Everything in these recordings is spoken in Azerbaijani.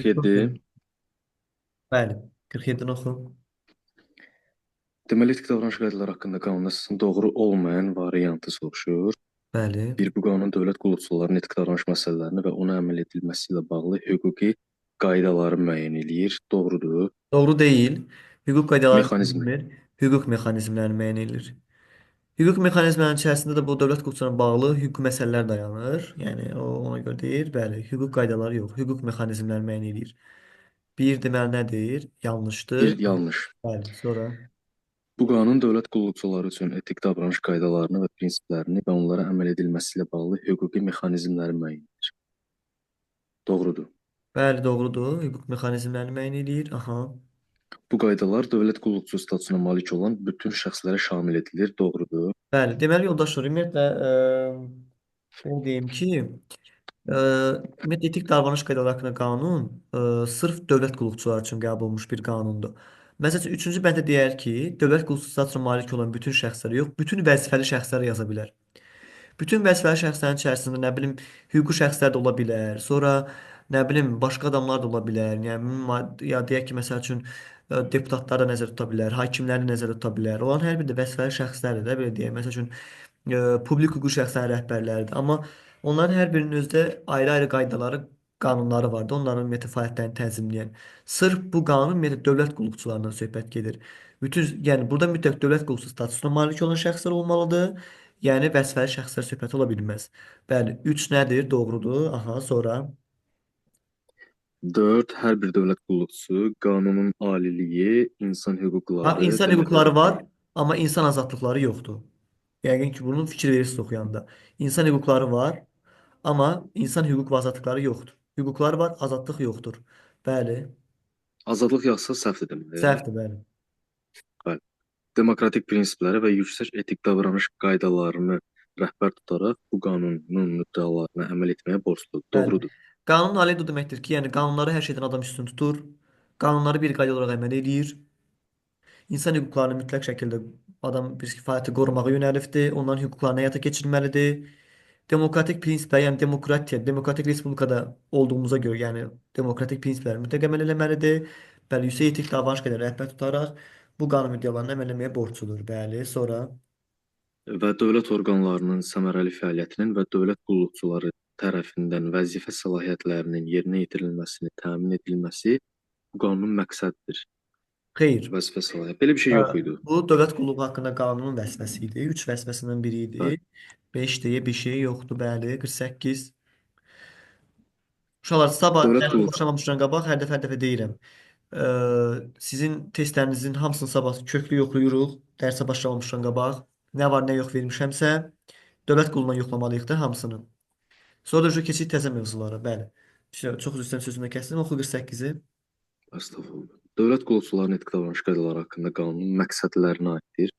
47. Bəli, 47-ni oxu. Deməli, etik davranış qaydaları haqqında qanun əsasında doğru olmayan variantı soruşur. Bəli. Bir, bu qanun dövlət qulluqçularının etik davranış məsələlərini və ona əməl edilməsi ilə bağlı hüquqi qaydaları müəyyən eləyir. Doğrudur. Doğru deyil. Hüquq qaydaları Mexanizmi. bilmir. Hüquq mexanizmlərini müəyyən edir. Hüquq mexanizmlərinin içərisində də bu dövlət hüququna bağlı hüquqi məsələlər dayanır. Yəni o ona görə deyir, bəli, hüquq qaydaları yox, hüquq mexanizmləri müəyyən edir. Bir deməli nədir? Yanlışdır. Bir, yanlış. Bəli, sonra. Bu qanun dövlət qulluqçuları üçün etik davranış qaydalarını və prinsiplərini və onlara əməl edilməsi ilə bağlı hüquqi mexanizmləri müəyyən edir. Doğrudur. Bəli, doğrudur. Hüquq mexanizmlərini müəyyən edir. Aha. Bu qaydalar dövlət qulluqçusu statusuna malik olan bütün şəxslərə şamil edilir. Doğrudur. Bəli, deməli yoldaşlar, ümumiyyətlə belə deyim ki, ümumiyyətlə etik davranış qaydaları haqqında qanun sırf dövlət qulluqçuları üçün qəbul olunmuş bir qanundur. Məsələn, üçün 3-cü bənddə deyər ki, dövlət qulluqçusu statusuna malik olan bütün şəxslər yox, bütün vəzifəli şəxslər yaza bilər. Bütün vəzifəli şəxslərin içərisində nə bilim hüquqi şəxslər də ola bilər. Sonra nə bilim başqa adamlar da ola bilər. Yəni ya deyək ki, məsəl üçün deputatlar da nəzərdə tuta bilər, hakimlər də nəzərdə tuta bilər. Onların hər biri də vəzifəli şəxslərdir də belə deyək. Məsəl üçün publik hüquqi şəxslərin rəhbərləridir. Amma onların hər birinin özdə ayrı-ayrı qaydaları, qanunları vardı. Onların ümumiyyətlə fəaliyyətlərini tənzimləyən. Sırf bu qanun ümumiyyətlə dövlət qulluqçularından söhbət gedir. Bütün, yəni burada mütləq dövlət qulluqçusu statusuna malik olan şəxslər olmalıdır. Yəni vəzifəli şəxslər söhbəti ola bilməz. Bəli, 3 nədir? Doğrudur. Aha, sonra. 4. Hər bir dövlət qulluqçusu qanunun aliliyi, insan Ha, hüquqları, insan hüquqları demokratik. var, amma insan azadlıqları yoxdur. Yəqin ki, bunun fikir verirsiniz oxuyanda. İnsan hüquqları var, amma insan hüquq və azadlıqları yoxdur. Hüquqları var, azadlıq yoxdur. Bəli, Azadlıq yazsa səhvdir deməli. səhvdir, bəli. Bəli. Demokratik prinsipləri və yüksək etik davranış qaydalarını rəhbər tutaraq bu qanunun müddəalarına əməl etməyə borcludur. Bəli. Doğrudur. Qanun ali bu deməkdir ki, yəni qanunları hər şeydən adam üstün tutur. Qanunları bir qayda olaraq əməl edir. İnsan hüquqlarını mütləq şəkildə adam bir kifayəti qorumağa yönəlibdir. Onların hüquqlarını həyata keçirməlidir. Demokratik prinsiplər, yəni demokratiya, demokratik respublikada olduğumuza görə, yəni demokratik prinsipləri mütləq əməl eləməlidir. Bəli, yüksək etik davranış qədər rəhbər tutaraq bu qanun müddəalarını əməl etməyə borcludur. Bəli, sonra. Və dövlət orqanlarının səmərəli fəaliyyətinin və dövlət qulluqçuları tərəfindən vəzifə səlahiyyətlərinin yerinə yetirilməsini təmin edilməsi bu qanunun məqsədidir. Xeyr. Vəzifə səlahiyyət. Belə bir şey Hə, yox idi. bu dövlət qulluğu haqqında qanunun vəzifəsi idi. 3 vəzifəsindən biri idi. Bəli. 5 deyə bir şey yoxdur, bəli. 48. Uşaqlar, sabah Dövlət dərsə qulluq başlamamışdan qabaq hər dəfə deyirəm. Sizin testlərinizin hamısını sabah köklü yoxlayırıq. Dərsə başlamamışdan qabaq. Nə var, nə yox vermişəmsə, dövlət qulundan yoxlamalıyıq da hamısını. Sonra da keçid təzə mövzulara, bəli. Çox üzr istəyirəm sözümü kəsdim. Oxu 48-i. Əstəğfurullah. Dövlət qulluqçularının etik davranış qaydaları haqqında qanunun məqsədlərinə aiddir.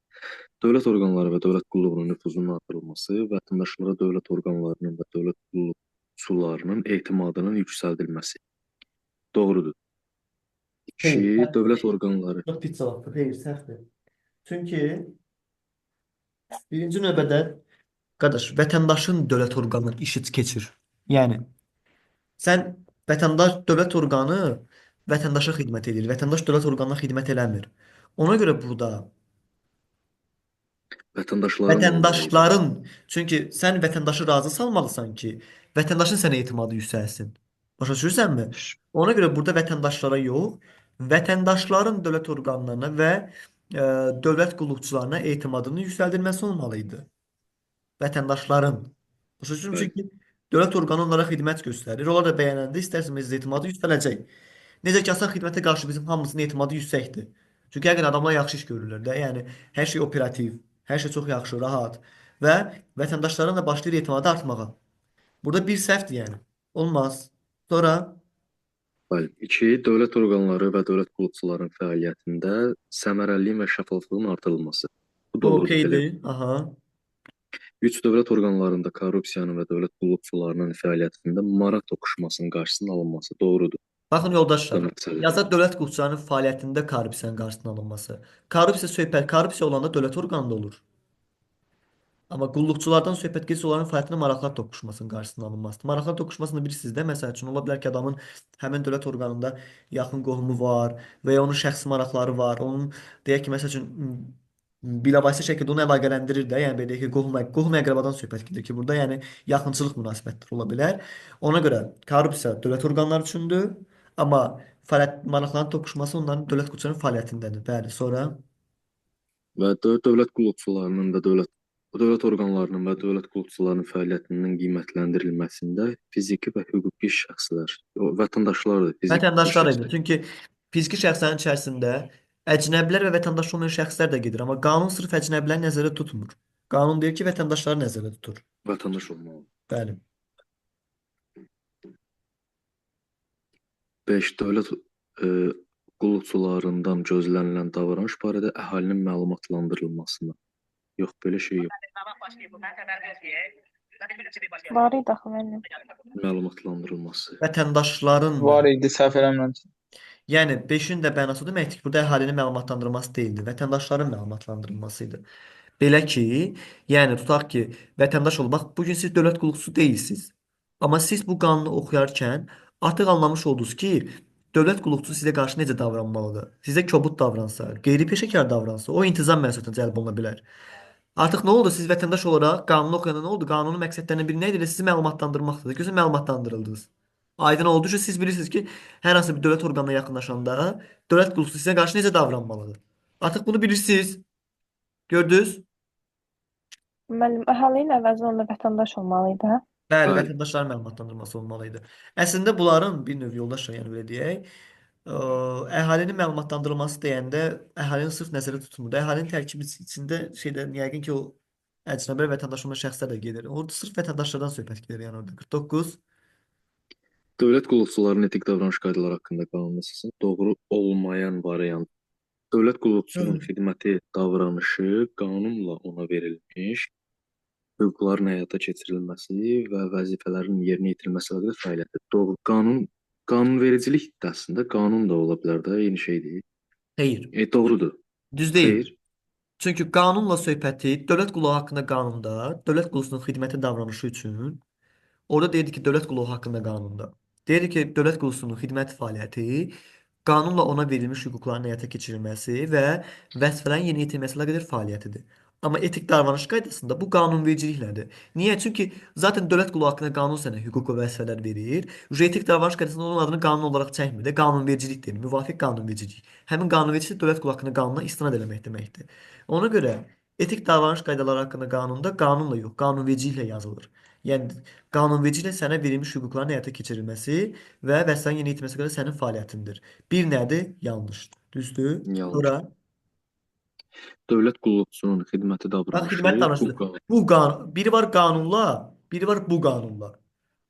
Dövlət orqanları və dövlət qulluğunun nüfuzunun artırılması, vətəndaşlara dövlət orqanlarının və dövlət qulluqçularının etimadının yüksəldilməsi. Doğrudur. Xeyr, 2. səhvdir. Dövlət orqanları. Çox pis cavabdır. Xeyr, səhvdir. Çünki birinci növbədə qardaş, vətəndaşın dövlət orqanı işi keçir. Yəni sən dövlət orqanı vətəndaşa xidmət edir. Vətəndaş dövlət orqanına xidmət eləmir. Ona görə burada Vətəndaşların olmalıdır. vətəndaşların, çünki sən vətəndaşı razı salmalısan ki, vətəndaşın sənə etimadı yüksəlsin. Başa düşürsənmi? Ona görə burada vətəndaşlara yox, vətəndaşların dövlət orqanlarına və dövlət qulluqçularına etimadının yüksəldilməsi olmalı idi. Vətəndaşların. Başa düşürəm, Bəli. çünki dövlət orqanı onlara xidmət göstərir. Onlar da bəyənəndə istərsiniz etimadı yüksələcək. Necə ki, asan xidmətə qarşı bizim hamımızın etimadı yüksəkdir. Çünki həqiqətən adamlar yaxşı iş görürlər də. Yəni hər şey operativ, hər şey çox yaxşı, rahat və vətəndaşların da başlayır etimadı artmağa. Burada bir səhvdir yəni. Olmaz. Sonra Bəli. 2. Dövlət orqanları və dövlət qulluqçularının fəaliyyətində səmərəliliyin və şəffaflığın artırılması. Bu bu doğrudur, belə. okeydir. Aha. 3. Dövlət orqanlarında korrupsiyanın və dövlət qulluqçularının fəaliyyətində maraq toqquşmasının qarşısının alınması. Doğrudur. Baxın Bu da yoldaşlar. məqsədidir. Yazar dövlət qulluqçularının fəaliyyətində korrupsiyanın qarşısının alınması. Korrupsiya olanda dövlət orqanında olur. Amma qulluqçulardan söhbət gedirsə, onların fəaliyyətinə maraqlar toqquşmasının qarşısının alınmasıdır. Maraqlar toqquşmasını bilirsiniz də, məsəl üçün ola bilər ki, adamın həmin dövlət orqanında yaxın qohumu var və ya onun şəxsi maraqları var. Onun deyək ki, məsəl üçün bilavasitə şəkildə onu əlaqələndirir də, yəni belə deyək ki, qohum əqrabadan söhbət gedir ki, burada yəni yaxınçılıq münasibətləri ola bilər. Ona görə korrupsiya dövlət orqanları üçündür, amma fəaliyyət maraqların toqquşması onların dövlət qulluqçularının fəaliyyətindədir. Bəli, sonra Və dövlət qulluqçularının və dövlət orqanlarının və dövlət qulluqçularının fəaliyyətinin qiymətləndirilməsində fiziki və hüquqi şəxslər, o vətəndaşlar da fiziki vətəndaşlar idi. şəxslər. Çünki fiziki şəxslərin içərisində əcnəbilər və vətəndaş olmayan şəxslər də gedir. Amma qanun sırf əcnəbiləri nəzərdə tutmur. Qanun deyir ki, vətəndaşları nəzərdə tutur. Vətəndaş olmalı. Bəli. 5. Dövlət qulluqçularından gözlənilən davranış barədə əhalinin məlumatlandırılmasına. Yox, belə şey yox. Var idi axı müəllim. Məlumatlandırılması. Vətəndaşların Var idi, səhv eləmirəmsə. yəni 5-in də mənası deməkdir ki, burada əhalinin məlumatlandırılması deyildi, vətəndaşların məlumatlandırılması idi. Belə ki, yəni tutaq ki, vətəndaş olmaq, bu gün siz dövlət qulluqçusu deyilsiniz. Amma siz bu qanunu oxuyarkən artıq anlamış oldunuz ki, dövlət qulluqçusu sizə qarşı necə davranmalıdır. Sizə kobud davransa, qeyri-peşəkar davransa, o intizam məsuliyyətinə cəlb oluna bilər. Artıq nə oldu? Siz vətəndaş olaraq qanunu oxuyanda nə oldu? Qanunun məqsədlərindən biri nə idi? Elə sizi məlumatlandırmaqdır. Gözün məlumatlandırıldınız. Aydın oldu ki, siz bilirsiniz ki, hər hansı bir dövlət orqanına yaxınlaşanda dövlət qulluqçusu sizə qarşı necə davranmalıdır. Artıq bunu bilirsiniz. Gördünüz? Müəllim, əhalinin əvəzinə onda vətəndaş olmalı idi, hə? Bəli, Bəli. vətəndaşların məlumatlandırılması olmalı idi. Əslində bunların bir növ yoldaşlar, yəni belə deyək, əhalinin məlumatlandırılması deyəndə əhalinin sırf nəzərdə tutulmur. Əhalinin tərkibi içində şeydə yəqin ki, o əcnəbi vətəndaş olmayan şəxslər də gedir. Orada sırf vətəndaşlardan söhbət gedir, yəni orada 49. Dövlət qulluqçularının etik davranış qaydaları haqqında qanun əsasında doğru olmayan variant. Dövlət qulluqçusunun xidməti davranışı qanunla ona verilmiş hüquqların həyata keçirilməsi və vəzifələrinin yerinə yetirilməsi haqqında fəaliyyətdir. Doğru. Qanunvericilik də əslində qanun da ola bilər də, eyni şeydir. Xeyr, Doğrudur. düz deyil. Xeyr. Çünki qanunla söhbəti dövlət qulluğu haqqında qanunda, dövlət qulluqçusunun xidməti davranışı üçün orada deyirdi ki, dövlət qulluğu haqqında qanunda. Deyirdi ki, dövlət qulluqçusunun xidmət fəaliyyəti qanunla ona verilmiş hüquqların həyata keçirilməsi və vəzifələrin yerinə yetirilməsi ilə qədər fəaliyyətidir. Amma etik davranış qaydasında bu qanunvericiliklədir. Niyə? Çünki zaten dövlət qulluğu haqqında qanun sənə hüquq və vəzifələr verir. Etik davranış qaydasında onun adını qanun olaraq çəkmir də, qanunvericilik deyir, müvafiq qanunvericilik. Həmin qanunvericilik dövlət qulluğu haqqında qanuna istinad eləmək deməkdir. Ona görə etik davranış qaydaları haqqında qanunda qanunla yox, qanunvericiliklə yazılır. Yəni qanunvericiliklə sənə verilmiş hüquqların həyata keçirilməsi və vəzifələrin yerinə yetirməsi qədər sənin fəaliyyətindir. Bir nədir? Yanlışdır. Düzdür? Yanlış. Sonra Dövlət qulluqçusunun xidməti bax, davranışı xidmət bu davranışıdır. qanun. Bu qanun, biri var qanunla, biri var bu qanunla.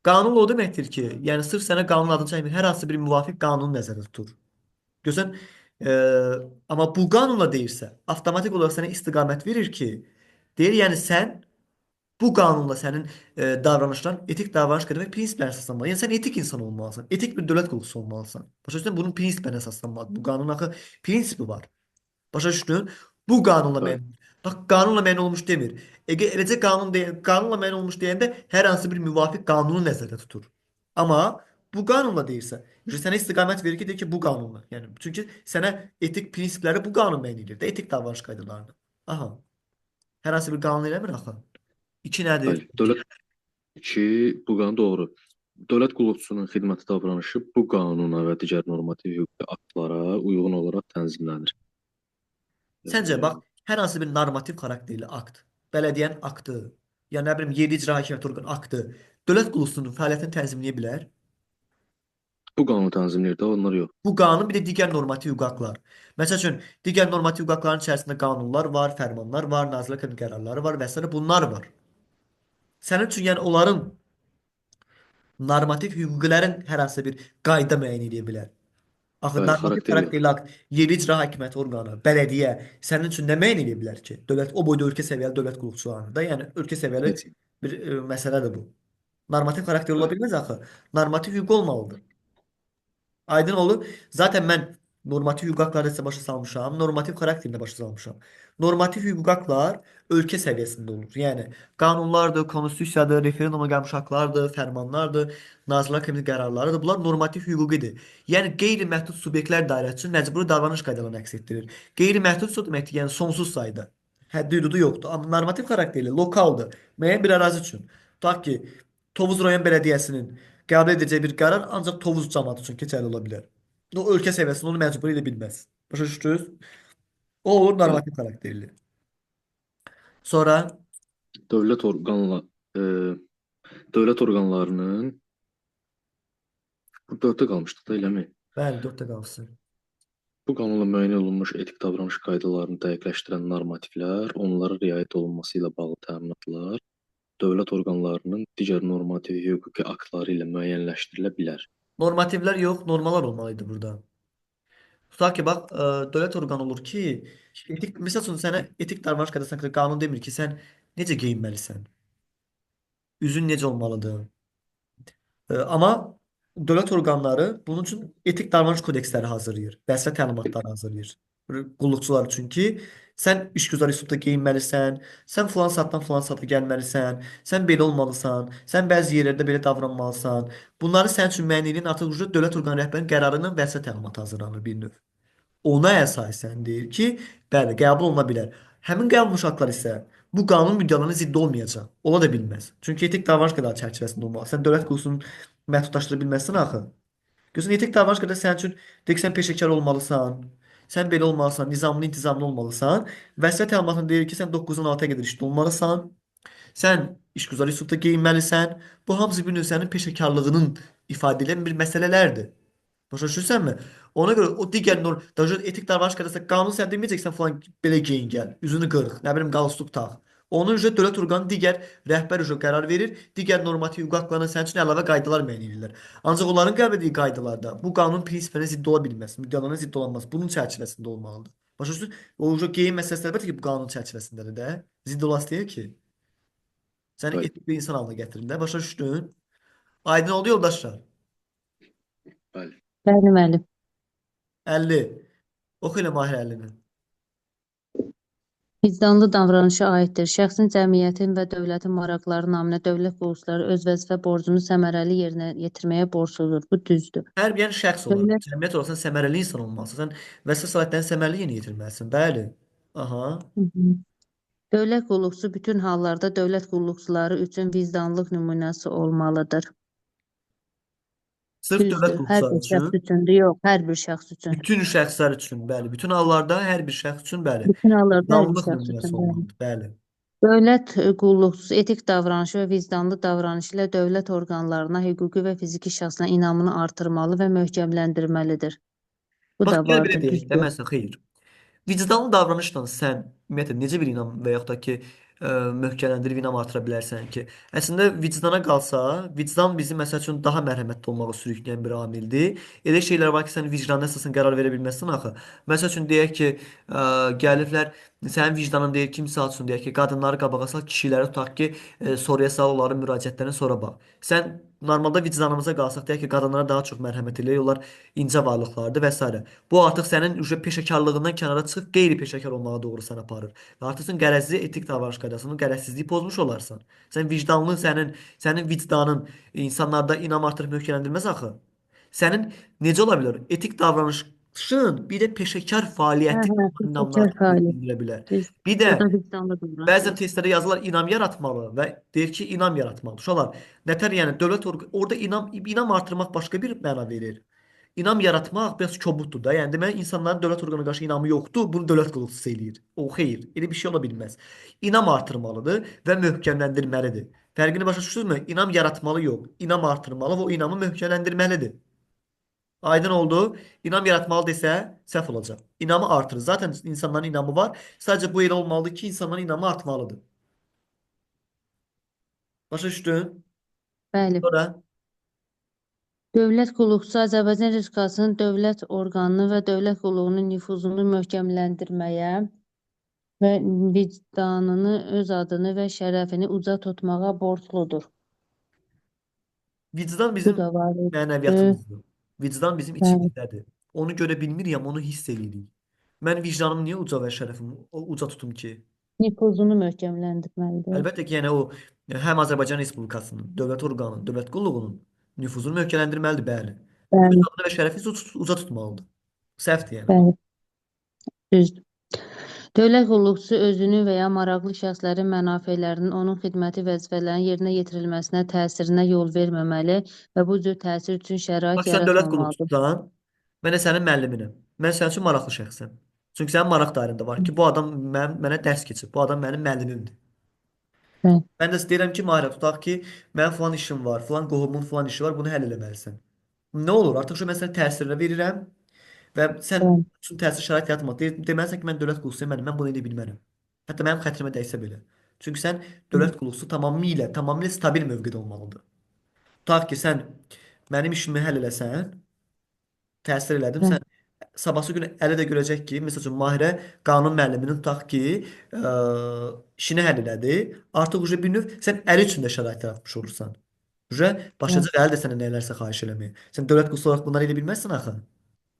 Qanunla o deməkdir ki, yəni sırf sənə qanun adını çəkmir, hər hansı bir müvafiq qanunu nəzərdə tutur. Görsən, e, amma bu qanunla deyirsə, avtomatik olaraq sənə istiqamət verir ki, deyir, yəni sən bu qanunla sənin davranışların etik davranış qədər prinsiplərə əsaslanmalı. Yəni sən etik insan olmalısan, etik bir dövlət qulluqçusu olmalısan. Başa düşdün? Bunun prinsiplərinə əsaslanmalıdır. Bu qanunun axı prinsipi var. Başa düşdün? Bu qanunla Bəli. müəyyən. Bax, qanunla müəyyən olmuş demir. Eləcə qanunla müəyyən olmuş deyəndə hər hansı bir müvafiq qanunu nəzərdə tutur. Amma bu qanunla deyirsə, işte sənə istiqamət verir ki, deyir ki, bu qanunla. Yəni çünki sənə etik prinsipləri bu qanun müəyyən edir də, etik davranış qaydalarını. Aha. Hər hansı bir qanun eləmir axı. 2 nədir? Bəli. Bu qanun doğru. Dövlət qulluqçusunun xidməti davranışı bu qanuna və digər normativ hüquqi aktlara uyğun olaraq tənzimlənir. Səncə bax, hər hansı bir normativ xarakterli akt, bələdiyyənin aktı, ya nə bilim, yeri icra hakimiyyəti orqanı aktı dövlət qulluqçusunun fəaliyyətini tənzimləyə bilər? Bu qanun tənzimləyir də, onlar yox. Bu qanun bir də digər normativ hüquqlar. Məsəl üçün, digər normativ hüquqların içərisində qanunlar var, fərmanlar var, Nazirlər Kabineti qərarları var və s. bunlar var. Sənin üçün yəni onların normativ hüquqlərin hər hansı bir qayda müəyyən edə bilər. Axı Bəli, normativ xarakterli. xarakterli akt, yeri icra hakimiyyəti orqanı, bələdiyyə sənin üçün nə müəyyən edə bilər ki? Dövlət o boyda ölkə səviyyəli dövlət qulluqçularını da, yəni ölkə səviyyəli Heç. bir məsələdir bu. Normativ xarakterli ola Bəli. bilməz axı. Normativ hüquq olmalıdır. Aydın olur. Zaten mən Normativ hüquq haqqında isə başa salmışam. Normativ xarakterində başa salmışam. Normativ hüquq haqlar ölkə səviyyəsində olur. Yəni qanunlardır, konstitusiyadır, referenduma gəlmiş haqlardır, fərmanlardır, Nazirlər Kabineti qərarlarıdır. Bunlar normativ hüquqidir. Yəni qeyri-məhdud subyektlər dairəsi üçün məcburi davranış qaydalarını əks etdirir. Qeyri-məhdud su deməkdir, yəni sonsuz sayda. Həddi hüdudu yoxdur. Amma normativ xarakterli, lokaldır. Müəyyən bir ərazi üçün. Tutaq ki, Tovuz rayon bələdiyyəsinin qəbul edəcəyi bir qərar ancaq Tovuz camaatı üçün keçərli ola bilər. O ölkə səviyyəsində onu məcburi edə bilməz. Başa düşdünüz? O olur Bəli. normativ xarakterli. Sonra Dövlət orqanla e, dövlət orqanlarının bu 4-də qalmışdıq da, eləmi? bəli, 4-də qalsın. Bu qanunla müəyyən olunmuş etik davranış qaydalarını dəqiqləşdirən normativlər, onlara riayət olunması ilə bağlı təminatlar dövlət orqanlarının digər normativ hüquqi aktları ilə müəyyənləşdirilə bilər. Normativlər yox, normalar olmalıydı burada. Tutaq ki, bax, dövlət orqanı olur ki, məsəl üçün sənə etik davranış qaydası haqqında qanun demir ki, sən necə geyinməlisən, üzün necə olmalıdır. Amma dövlət orqanları bunun üçün etik davranış kodeksləri hazırlayır, vəzifə təlimatları hazırlayır. Qulluqçular üçün ki, sən işgüzar üslubda geyinməlisən, sən filan saatdan filan saata gəlməlisən, sən belə olmalısan, sən bəzi yerlərdə belə davranmalısan. Bunları sənin üçün müəyyən edən artıq dövlət orqanı rəhbərinin qərarı ilə vəzifə təlimatı hazırlanır bir növ. Ona əsasən deyir ki, bəli, qəbul oluna bilər. Həmin qəbul uşaqlar isə bu qanun müddəalarına zidd olmayacaq. Ola da bilməz. Çünki etik davranış qaydaları çərçivəsində olmalı. Sən dövlət qullusunu məhdudlaşdıra bilməzsən axı. Görürsən, etik davranış qaydaları sənin üçün deyir ki, sən peşəkar olmalısan. Sən belə olmalısan, nizamlı, intizamlı olmalısan. Vəzifə təlimatında deyir ki, sən 9-dan 6-ya qədər işdə olmalısan. Sən işgüzar üslubda geyinməlisən. Bu hamısı bir növ sənin peşəkarlığının ifadə edən bir məsələlərdir. Başa düşürsənmi? Ona görə o digər daha etik davranış qaydasında qanun sən deməyəcəksən falan belə geyin gəl, üzünü qırx, nə bilim qalstuk tax. Onun üzrə dövlət orqanı digər rəhbər üzrə qərar verir, digər normativ hüquq haqlarına sənin üçün əlavə qaydalar müəyyən edirlər. Ancaq onların qəbul etdiyi qaydalarda bu qanun prinsipinə zidd ola bilməz, müddəalarına zidd ola bilməz. Bunun çərçivəsində olmalıdır. Başa düşdün? O üzrə geyim məsələsi əlbəttə ki, bu qanun çərçivəsindədir də. Zidd olası deyil ki. Səni Bəli, etik bir insan halına gətirir də. Başa düşdün? Aydın oldu yoldaşlar. bəli. Bəli, müəllim. 50. Oxu elə Mahir 50-ni. Vicdanlı davranışa aiddir. Şəxsin, cəmiyyətin və dövlətin maraqları naminə dövlət qulluqçuları öz vəzifə borcunu səmərəli yerinə yetirməyə borcludur. Bu düzdür. Hər bir şəxs olaraq, Dövlət, cəmiyyət olaraq sən səmərəli insan olmalısan. Sən vəzifə səlahiyyətlərini səmərəli yerinə yetirməlisən. Bəli. Aha. Hı hı. Dövlət qulluqçusu bütün hallarda dövlət qulluqçuları üçün vicdanlıq nümunəsi olmalıdır. Sırf dövlət Düzdür. Hər qulluqçuları bir şəxs üçün, üçündür. Yox, hər bir şəxs üçün. bütün şəxslər üçün, bəli, bütün hallarda hər bir şəxs üçün, bəli, Bütün hallarda hər bir vicdanlılıq şəxs nümunəsi üçün. Bəli. olmalıdır. Bəli. Dövlət qulluqçusu etik davranışı və vicdanlı davranışı ilə dövlət orqanlarına, hüquqi və fiziki şəxslərin inamını artırmalı və möhkəmləndirməlidir. Bu Bax, da gəl belə vardır, deyək də, düzdür. məsələn, xeyr. Vicdanlı davranışla sən ümumiyyətlə necə bir inam və yaxud da ki, möhkəmləndirib inam artıra bilərsən ki, əslində vicdana qalsa, vicdan bizi məsəl üçün daha mərhəmətli olmağa sürükləyən bir amildir. Elə şeylər var ki, sən vicdanına əsasən qərar verə bilməzsən axı. Məsəl üçün deyək ki, gəliblər sənin vicdanın deyir ki, misal üçün deyək ki, qadınları qabağa sal, kişiləri tutaq ki, soruya sal, onların müraciətlərini sonra bax. Sən normalda vicdanımıza qalsaq deyək ki, qadınlara daha çox mərhəmət eləyək, onlar incə varlıqlardır və s. Bu artıq sənin peşəkarlığından kənara çıxıb qeyri-peşəkar olmağa doğru səni aparır. Və artıq sən qərəzli etik davranış qaydasının qərəzsizliyi pozmuş olarsan. Sən vicdanlı, sənin vicdanın insanlarda inam artırıb möhkəmləndirməz axı. Sənin necə ola bilər? Etik davranışın bir də peşəkar Hə, fəaliyyəti hə, inamını peşəkar artırıb fəaliyyət. möhkəmləndirə bilər. Düz. Bir də O da vicdanlı bəzən davranışdır. testlərdə yazırlar inam yaratmalı və deyir ki, inam yaratmalı. Uşaqlar, nətər yəni dövlət orada inam artırmaq başqa bir məna verir. İnam yaratmaq biraz kobuddur da. Yəni demək insanların dövlət orqanına qarşı inamı yoxdur, bunu dövlət qulluqçusu eləyir. O xeyr, elə bir şey ola bilməz. İnam artırmalıdır və möhkəmləndirməlidir. Fərqini başa düşdünüzmü? İnam yaratmalı yox, inam artırmalı və o inamı möhkəmləndirməlidir. Aydın oldu. İnam yaratmalı desə səhv olacaq. İnamı artırır. Zaten insanların inamı var. Sadəcə bu elə olmalıdır ki, insanların inamı artmalıdır. Başa düşdün? Bəli. Sonra Dövlət qulluqçusu Azərbaycan Respublikasının dövlət orqanını və dövlət qulluğunun nüfuzunu möhkəmləndirməyə və vicdanını, öz adını və şərəfini uca tutmağa borcludur. vicdan Bu bizim da var idi. mənəviyyatımızdır. Vicdan bizim Bəli. içimizdədir. Onu görə bilmirəm, onu hiss eləyirik. Mən vicdanımı niyə uca və şərəfimi uca tutum ki? Nüfuzunu möhkəmləndirməlidir. Əlbəttə ki, yəni o həm Azərbaycan Respublikasının, dövlət orqanının, dövlət qulluğunun nüfuzunu möhkəmləndirməlidir, bəli. Öz Bəli, adını və şərəfi uca tutmalıdır. Səhvdir yəni bu. bəli, düzdür. Dövlət qulluqçusu özünün və ya maraqlı şəxslərin mənafelərinin onun xidməti vəzifələrinin yerinə yetirilməsinə təsirinə yol verməməli və bu cür təsir üçün şərait Bax, sən dövlət yaratmamalıdır. qulluqçusan, mən də sənin müəlliminəm. Mən sənin üçün maraqlı şəxsəm. Çünki sənin maraq dairəndə var ki, bu adam mənə dərs keçir. Bu adam mənim müəllimimdir. Bəli, Mən də istəyirəm ki, Mahirə, tutaq ki, mənim falan işim var, falan qohumun falan işi var, bunu həll eləməlisən. Nə olur? Artıq şu mən sənə təsirinə verirəm və sən bəli, üçün təsir şərait yaratma. Deməlisən ki, mən dövlət qulluqçusuyam, mən bunu edə bilmərəm. Hətta mənim xətrimə dəysə belə. Çünki sən dövlət qulluqçusu tamamilə stabil mövqedə olmalıdır. Tutaq ki, sən mənim işimi həll eləsən, təsir elədim. bəli, Sən sabahsı günü Əli də görəcək ki, məsəl üçün Mahirə qanun müəlliminin tutaq ki, ə, işini həll elədi. Artıq uje bir növ sən Əli üçün də şərait yaratmış olursan. Uje bəli, başlayacaq Əli də sənə nələrsə xahiş eləməyə. Sən dövlət qullusu olaraq bunları edə bilməzsən axı.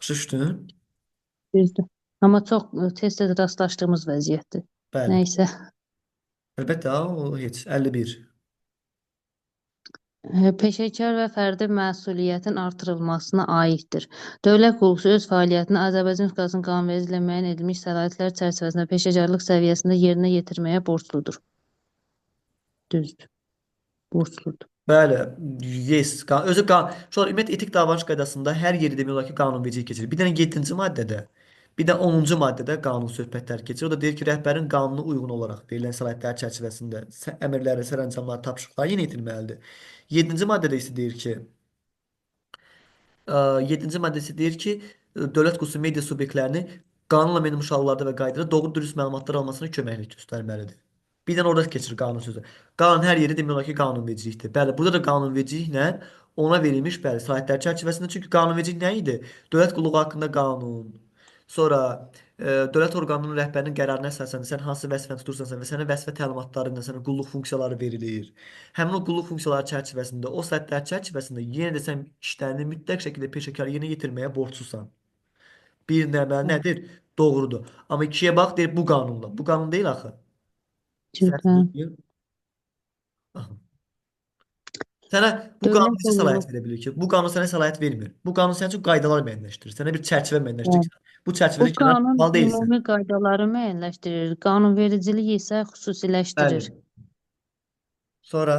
Başa düşdün? düzdür. Amma çox tez-tez rastlaşdığımız vəziyyətdir. Bəli. Nəysə. Əlbəttə, o heç 51. Peşəkar və fərdi məsuliyyətin artırılmasına aiddir. Dövlət qulluqçusu öz fəaliyyətini Azərbaycan Respublikasının qanunverici ilə müəyyən edilmiş səlahiyyətlər çərçivəsində peşəkarlıq səviyyəsində yerinə yetirməyə borcludur. Düzdür, borcludur. Bəli, yes. Özü sonra ümumiyyətlə etik davranış qaydasında hər yeri demək olar ki, qanunvericilik keçir. Bir dənə 7-ci maddədə, bir də 10-cu maddədə qanun söhbətlər keçir. O da deyir ki, rəhbərin qanuna uyğun olaraq verilən səlahiyyətlər çərçivəsində əmrləri, sərəncamlar, tapşırıqlar yerinə yetirməlidir. 7-ci maddədə isə deyir ki, 7-ci maddəsi deyir ki, dövlət xüsusi media subyektlərini qanunla verilmiş hallarda və qaydada doğru dürüst məlumatlar almasına köməklik göstərməlidir. Bir dənə orada keçir qanun sözü. Qanun hər yeri demək olar ki, qanunvericilikdir. Bəli, burada da qanunvericiliklə ona verilmiş bəli səlahiyyətlər çərçivəsində çünki qanunvericilik nə idi? Dövlət qulluğu haqqında qanun. Sonra dövlət orqanının rəhbərinin qərarına əsasən sən hansı vəzifəni tutursansa və sənə vəzifə təlimatları ilə sənə qulluq funksiyaları verilir. Həmin o qulluq funksiyaları çərçivəsində, o səhətlər çərçivəsində yenə də sən işlərini mütləq şəkildə peşəkar yerinə yetirməyə borclusan. Bir nömrə nədir? Doğrudur. Amma ikiyə bax deyir bu qanunla. Bu qanun deyil axı. Düzdür. Səhv. Aha. Sənə bu qanun Dövlət necə səlahiyyət qulluğu verə bilir ki? Bu qanun sənə səlahiyyət vermir. Bu qanun sənin üçün qaydalar müəyyənləşdirir. Sənə bir çərçivə müəyyənləşdirir bəli. ki, bu Bu çərçivədən kənar qanun çıxmalı deyilsən. ümumi qaydaları müəyyənləşdirir. Qanunvericilik isə xüsusiləşdirir. Bəli. Sonra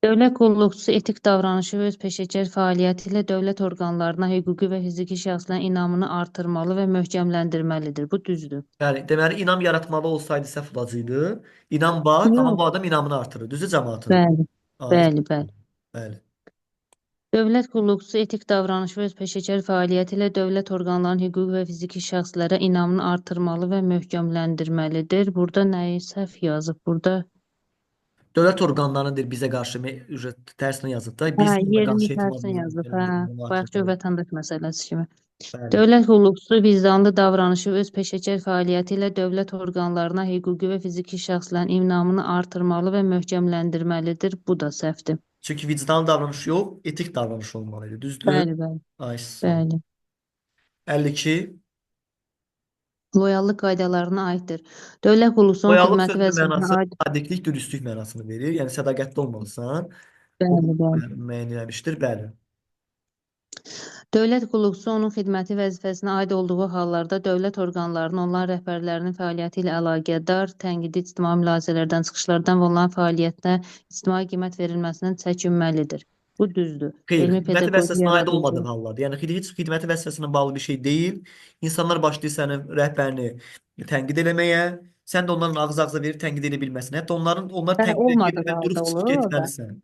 Dövlət qulluqçusu etik davranışı və öz peşəkar fəaliyyəti ilə dövlət orqanlarına, hüquqi və fiziki şəxslərin inamını artırmalı və möhkəmləndirməlidir. Bu düzdür. yəni deməli inam yaratmalı olsaydı səhv olacaqdı. İnam var, amma Yox. bu adam inamını artırır. Düzdür cəmaatın? Bəli, Aydın. bəli, bəli. Bəli. Dövlət qulluqçusu etik davranışı və öz peşəkar fəaliyyəti ilə dövlət orqanlarının hüquqi və fiziki şəxslərə inamını artırmalı və möhkəmləndirməlidir. Burada nəyi səhv yazıb? Burada Dövlət orqanlarının deyir bizə qarşı tərsinə yazıb da. Biz ona yerini qarşı tərsin etimadımızı yazıb. möhkəmləndirməli, Başqa artırmalı. vətəndaş məsələsi kimi. Bəli. Dövlət qulluqçusu vicdanlı davranışı və öz peşəkar fəaliyyəti ilə dövlət orqanlarına, hüquqi və fiziki şəxslərin inamını artırmalı və möhkəmləndirməlidir. Bu da səhvdir. Çünki vicdanlı davranış yox, etik davranış olmalıydı. Düzdür? Bəli, bəli, Ay sağ ol. bəli. 52. Loyallıq qaydalarına aiddir. Dövlət qulluqçusunun Loyallıq xidməti sözünün vəzifəsinə mənası aid. sadiqlik, dürüstlük mənasını verir. Yəni sədaqətli olmalısan. O Bəli, bəli. müəyyən edilmişdir. Bəli. Dövlət qulluqçusu onun xidməti vəzifəsinə aid olduğu hallarda dövlət orqanlarının, onların rəhbərlərinin fəaliyyəti ilə əlaqədar tənqidi ictimai mülahizələrdən, çıxışlardan və onların fəaliyyətinə ictimai qiymət verilməsindən çəkinməlidir. Bu düzdür. Xeyr, Elmi xidməti pedaqoji vəzifəsinə aid yaradıcı. olmadığı hallarda, yəni heç xidməti vəzifəsinə bağlı bir şey deyil. İnsanlar başlayır sənin rəhbərini tənqid eləməyə, sən də onların ağız-ağıza verib tənqid edə bilməsin. Hətta onlar tənqid Olmadığı edirlər, halda durub çıxıb olur o da. getməlisən.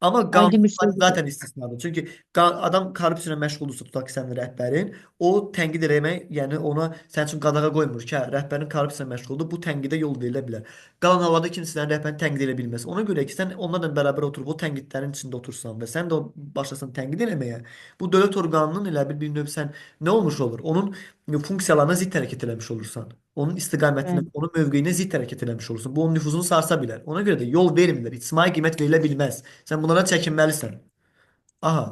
Amma Aydın bir qanunlar şeydir. zaten istisnadır. Çünki adam korrupsiya ilə məşğuldursa, tutaq ki, sənin rəhbərin, o tənqid eləmək, yəni ona sənin üçün qadağa qoymur ki, hə, rəhbərin korrupsiya ilə məşğuldur, bu tənqidə yol verilə bilər. Qalan hallarda kimsə sənin rəhbərini tənqid edə bilməz. Ona görə ki, sən onlarla bərabər oturub o tənqidlərin içində otursan və sən də başlasan tənqid eləməyə, bu dövlət orqanının elə bir növ sən nə olmuş olur? Onun funksiyalarına zidd hərəkət eləmiş olursan. Onun istiqamətinə, Bəli. onun mövqeyinə zidd hərəkət eləmiş olursan. Bu onun nüfuzunu sarsa bilər. Ona görə də yol vermirlər. İctimai qiymət verilə bilməz. Sən bunlara çəkinməlisən. Aha.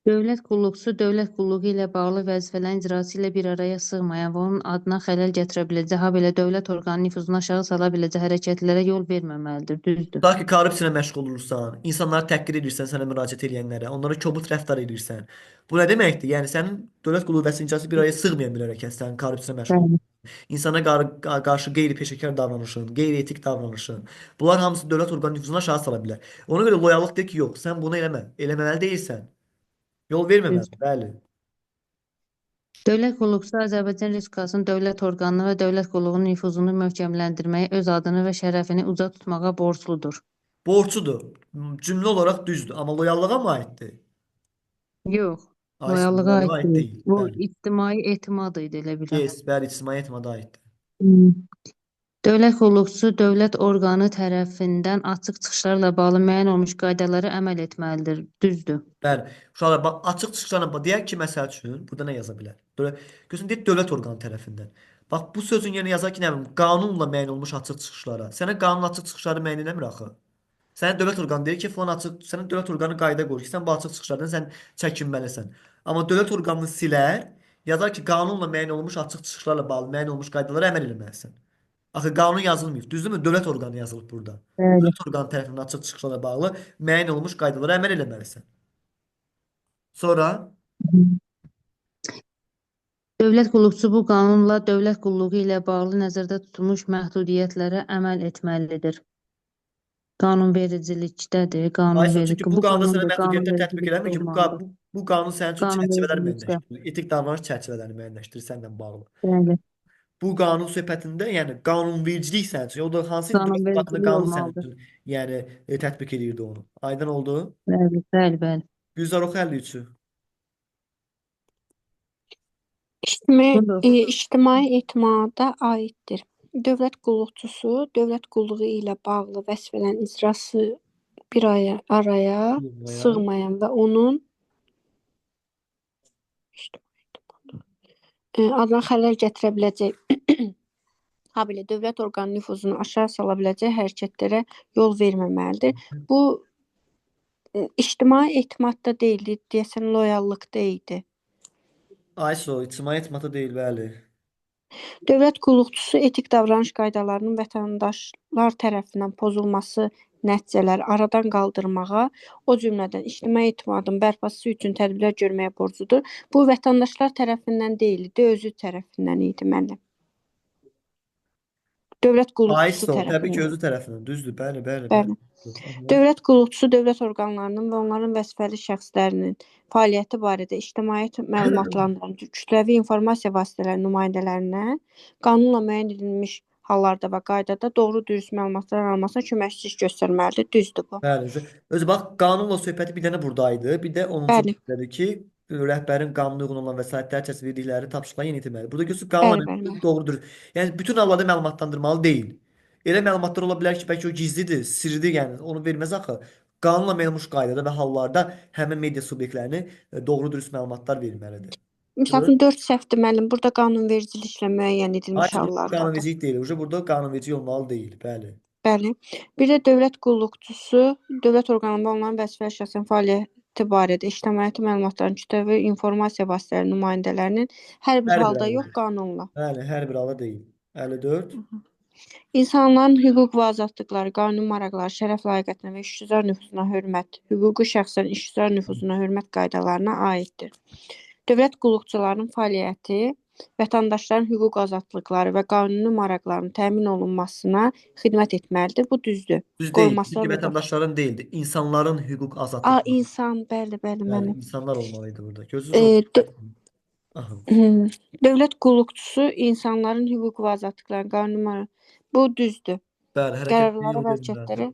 Dövlət qulluqçusu dövlət qulluğu ilə bağlı vəzifələrin icrası ilə bir araya sığmayan və onun adına xələl gətirə biləcək, habelə dövlət orqanının nüfuzunu aşağı sala biləcək hərəkətlərə yol verməməlidir. Düzdür. Tutaq ki, korrupsiya ilə məşğul olursan, insanları təhqir edirsən, sənə müraciət edənlərə, onlara kobud rəftar edirsən. Bu nə deməkdir? Yəni sənin dövlət qulluğu vəsincəsi bir aya sığmayan bir hərəkət, sənin korrupsiya ilə məşğul Bəli. İnsana qarşı qeyri-peşəkar davranışın, qeyri-etik davranışın. Bunlar hamısı dövlət orqanı nüfuzunu aşağı sala bilər. Ona görə loyallıq deyir ki, yox, sən bunu eləmə. Eləməməli deyilsən. Yol verməməlisən, bəli. Dövlət qulluqçusu Azərbaycan Respublikasının dövlət orqanını və dövlət qulluğunun nüfuzunu möhkəmləndirməyə, öz adını və şərəfini uca tutmağa borcludur. Borçludur. Cümlə olaraq düzdür, amma loyallığa mı aiddir? Yox, Ay, loyallığa loyallığa aid aid deyil. deyil. Bu Bəli. ictimai etimad idi, elə bilirəm. Yes, bəli, ictimai etimada aiddir. Dövlət qulluqçusu dövlət orqanı tərəfindən açıq çıxışlarla bağlı müəyyən olmuş qaydalara əməl etməlidir. Düzdür. Bəli. Uşaqlar bax açıq çıxışlarla deyək ki, məsəl üçün burada nə yaza bilər? Görürsən deyir dövlət orqanı tərəfindən. Bax bu sözün yerinə yazar ki, nə bilim, qanunla müəyyən olmuş açıq çıxışlara. Sənə qanun açıq çıxışları müəyyən eləmir axı. Sənin dövlət orqanı deyir ki, falan açıq, sənin dövlət orqanı qayda qoyur ki, sən bu açıq çıxışlardan sən çəkinməlisən. Amma dövlət orqanını silər, yazar ki, qanunla müəyyən olmuş açıq çıxışlarla bağlı müəyyən olmuş qaydalara əməl etməlisən. Axı qanun yazılmıyor. Düzdürmü? Dövlət orqanı yazılıb burada. Bəli. Dövlət orqanı tərəfindən açıq çıxışlarla bağlı müəyyən olmuş qaydalara əməl etməlisən. Sonra Dövlət qulluqçusu bu qanunla dövlət qulluğu ilə bağlı nəzərdə tutulmuş məhdudiyyətlərə əməl etməlidir. Qanunvericilikdədir, Ayşə, qanunverici. çünki bu qanunda sənə məhdudiyyətlər tətbiq qanunvericilikdə eləmir ki, olmalıdır. bu qanun sənin üçün çərçivələr Qanunvericilikdə. müəyyənləşdirir. Etik davranış çərçivələrini müəyyənləşdirir səndən bağlı. Bəli. Bu qanun söhbətində, yəni qanunvericilik sənin üçün, o da hansı dövlət haqqında Qanunvericilik qanun sənin olmalıdır. üçün, yəni tətbiq edirdi onu. Aydın oldu? Bəli, bəli, bəli. Gülzar oxu 53-ü. Budur. İctimai etimada aiddir. Dövlət qulluqçusu dövlət qulluğu ilə bağlı vəzifələrin icrası bir araya sığmayan və onun adına xələl gətirə biləcək, habelə dövlət orqanı nüfuzunu aşağı sala biləcək hərəkətlərə yol verməməlidir. Bu ictimai etimadda deyildi, deyəsən loyallıqda idi. Ayşə, ictimai etimada deyil, bəli. Dövlət qulluqçusu etik davranış qaydalarının vətəndaşlar tərəfindən pozulması nəticələri aradan qaldırmağa, o cümlədən ictimai etimadın bərpası üçün tədbirlər görməyə borcludur. Bu vətəndaşlar tərəfindən deyildi, özü tərəfindən idi mənim. Dövlət qulluqçusu Ayşə, təbii ki, tərəfindən. özü tərəfindən, düzdür, bəli, bəli, Bəli. bəli. Dövlət qulluqçusu dövlət orqanlarının və onların vəzifəli şəxslərinin fəaliyyəti barədə ictimaiyyət məlumatlandırılan kütləvi informasiya vasitələrinin nümayəndələrinə qanunla müəyyən edilmiş hallarda və qaydada doğru dürüst məlumatlar almasına köməkçilik göstərməlidir. Düzdür bu. Bəli. Özü bax, qanunla söhbəti bir dənə buradaydı. Bir də 10-cu Bəli. maddədir ki, rəhbərin qanuna uyğun olan vəsaitlər çərçivəsində verdikləri tapşırıqları yerinə yetirməlidir. Burada görürsüz qanunla Bəli, bəli. doğrudur. Yəni bütün hallarda məlumatlandırmalı deyil. Elə məlumatlar ola bilər ki, bəlkə o gizlidir, sirridir, yəni onu verməz axı. Qanunla müəyyən olmuş qaydada və hallarda həmin media subyektlərini doğru dürüst məlumatlar verməlidir. Məsəl üçün 4 səhvdir müəllim. Burada qanunvericiliklə müəyyən edilmiş Ayşə, bu hallardadır. qanunvericilik deyil. Burada qanunverici olmalı deyil, bəli. Bəli. Bir də dövlət qulluqçusu dövlət orqanında onların vəzifəli şəxsin fəaliyyəti barədə ictimaiyyəti məlumatların kütləvi informasiya vasitələrinin nümayəndələrinin hər bir Hər bir halda halda. yox, qanunla. Bəli, hər bir halda deyil. 54. İnsanların hüquq və azadlıqları, qanuni maraqları, şərəf layiqətinə və işgüzar nüfuzuna hörmət, hüquqi şəxslərin işgüzar nüfuzuna hörmət qaydalarına aiddir. Dövlət qulluqçularının fəaliyyəti vətəndaşların hüquq azadlıqları və qanuni maraqlarının təmin olunmasına xidmət etməlidir. Bu düzdür. Düz deyil. Qoruması Çünki və vətəndaşların deyildi. İnsanların hüquq azadlıqları. insan, bəli, Bəli, mənim. insanlar olmalıydı burada. E, Gözünüz Aha. Dövlət qulluqçusu insanların hüquq və azadlıqlarının qanuni maraq. Bu düzdür. Bəli, hərəkət Qərarları yol və verirlər. hərəkətləri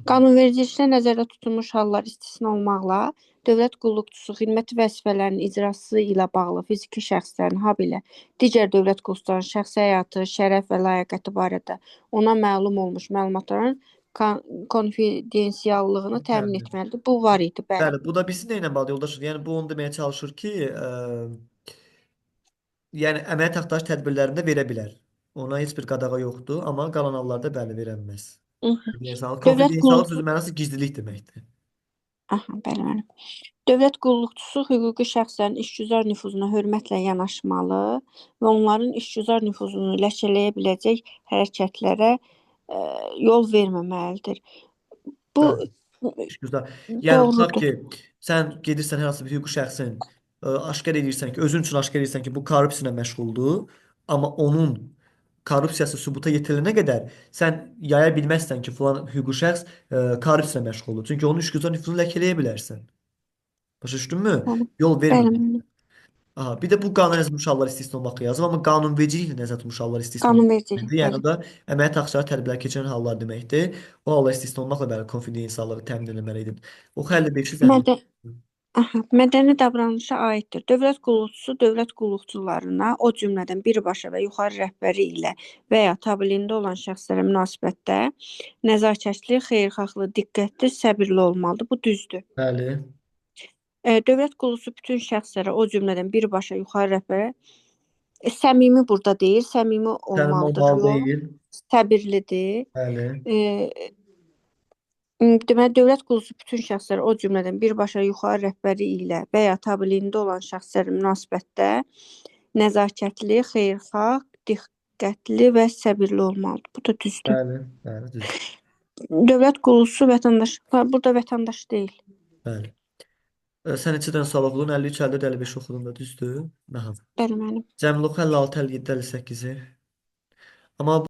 qanunvericilikdə nəzərdə tutulmuş hallar istisna olmaqla dövlət qulluqçusu xidməti vəzifələrinin icrası ilə bağlı fiziki şəxslərin, habelə digər dövlət qulluqçularının şəxsi həyatı, şərəf və layiqəti barədə ona məlum olmuş məlumatların konfidensiallığını təmin Bəli. etməlidir. Bu var idi, bəli. Bəli, bu da bilsin nə ilə bağlı yoldaş. Yəni bu onu deməyə çalışır ki, yəni əməliyyat axtarış tədbirlərində verə bilər. Ona heç bir qadağa yoxdur, amma qalan hallarda bəli verə bilməz. Dövlət Konfidensiallıq sözü mənası gizlilik deməkdir. Aha, bəli, bəli. Dövlət qulluqçusu hüquqi şəxslərin işgüzar nüfuzuna hörmətlə yanaşmalı və onların işgüzar nüfuzunu ləkələyə biləcək hərəkətlərə yol verməməlidir. Bu İşgüzar. Yəni tutaq doğrudur. ki, sən gedirsən hər hansı bir hüquqi şəxsin aşkar edirsən ki, özün üçün aşkar edirsən ki, bu korrupsiya ilə məşğuldur, amma onun korrupsiyası sübuta yetirilənə qədər sən yaya bilməzsən ki, filan hüquqi şəxs korrupsiya ilə məşğuldur. Çünki onun işgüzar nüfuzunu ləkələyə bilərsən. Başa düşdünmü? Bəli, Yol bəli, vermə. bəli. Aha, bir də bu qanun nəzərdə tutmuş hallar istisna olmaqla yazılıb, amma qanunvericiliklə nəzərdə tutmuş hallar istisna Qanunvericilik, olmaqla. Yəni bəli. o da əməliyyat haqları tədbirlər keçirilən hallar deməkdir. O hallar istisna olmaqla bəli konfidensiallığı təmin edilməlidir. O 55-i Mədə mədəni davranışa aiddir. Dövlət qulluqçusu dövlət qulluqçularına, o cümlədən birbaşa və yuxarı rəhbəri ilə və ya tabeliyində olan şəxslərə münasibətdə nəzakətli, xeyirxahlı, diqqətli, səbirli olmalıdır. Bu düzdür. Bəli. Dövlət qulluqçusu bütün şəxslərə, o cümlədən birbaşa yuxarı rəhbərə səmimi burada deyil, səmimi olmalıdır. olmalı Yox, deyil. səbirlidir. Bəli. Deməli, dövlət qulluqçusu bütün şəxslər, o cümlədən birbaşa yuxarı rəhbəri ilə və ya tabeliyində olan şəxslərə münasibətdə nəzakətli, xeyirxah, diqqətli və səbirli olmalıdır. Bu da düzdür. Bəli. Bəli, düzdür. Dövlət qulluqçusu vətəndaş, burada vətəndaş deyil. Bəli. Sən neçə dənə sual oxudun? 53, 54, 55 oxudun da, düzdür? Aha. Bəli, mənim. Cəmli oxu 56, 57, 58-i. Amma